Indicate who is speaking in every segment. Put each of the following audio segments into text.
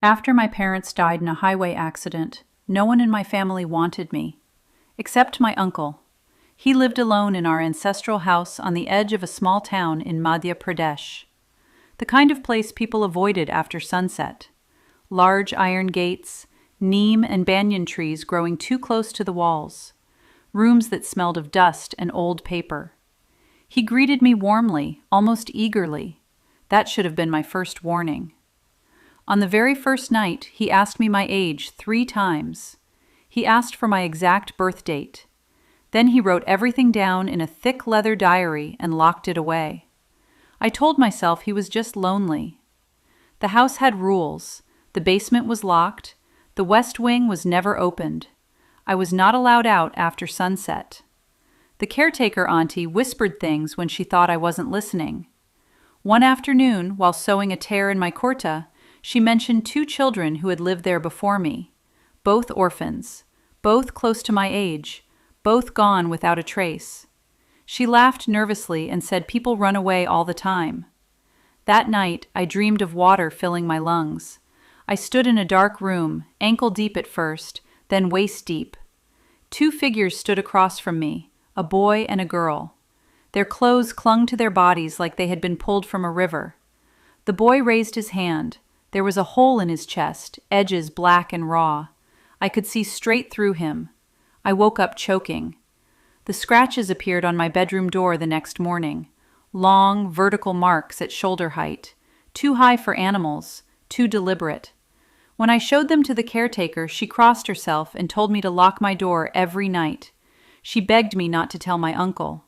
Speaker 1: After my parents died in a highway accident, no one in my family wanted me, except my uncle. He lived alone in our ancestral house on the edge of a small town in Madhya Pradesh, the kind of place people avoided after sunset. Large iron gates, neem and banyan trees growing too close to the walls, rooms that smelled of dust and old paper. He greeted me warmly, almost eagerly. That should have been my first warning. On the very first night, he asked me my age 3 times. He asked for my exact birth date. Then he wrote everything down in a thick leather diary and locked it away. I told myself he was just lonely. The house had rules. The basement was locked. The west wing was never opened. I was not allowed out after sunset. The caretaker auntie whispered things when she thought I wasn't listening. One afternoon, while sewing a tear in my kurta, she mentioned 2 children who had lived there before me, both orphans, both close to my age, both gone without a trace. She laughed nervously and said people run away all the time. That night, I dreamed of water filling my lungs. I stood in a dark room, ankle deep at first, then waist deep. 2 figures stood across from me, a boy and a girl. Their clothes clung to their bodies like they had been pulled from a river. The boy raised his hand. There was a hole in his chest, edges black and raw. I could see straight through him. I woke up choking. The scratches appeared on my bedroom door the next morning. Long, vertical marks at shoulder height. Too high for animals, too deliberate. When I showed them to the caretaker, she crossed herself and told me to lock my door every night. She begged me not to tell my uncle.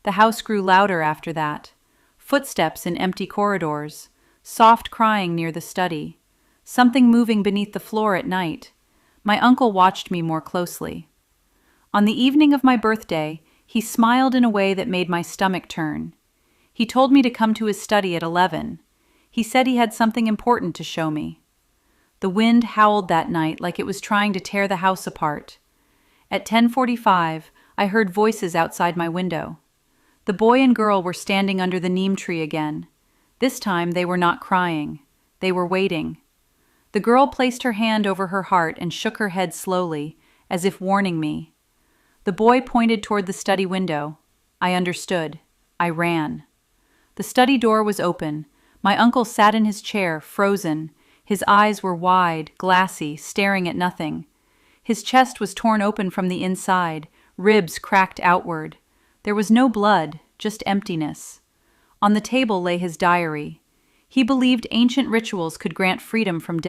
Speaker 1: The house grew louder after that. Footsteps in empty corridors. Soft crying near the study. Something moving beneath the floor at night. My uncle watched me more closely. On the evening of my birthday, he smiled in a way that made my stomach turn. He told me to come to his study at 11. He said he had something important to show me. The wind howled that night like it was trying to tear the house apart. At 10:45, I heard voices outside my window. The boy and girl were standing under the neem tree again. This time they were not crying. They were waiting. The girl placed her hand over her heart and shook her head slowly, as if warning me. The boy pointed toward the study window. I understood. I ran. The study door was open. My uncle sat in his chair, frozen. His eyes were wide, glassy, staring at nothing. His chest was torn open from the inside, ribs cracked outward. There was no blood, just emptiness. On the table lay his diary. He believed ancient rituals could grant freedom from death.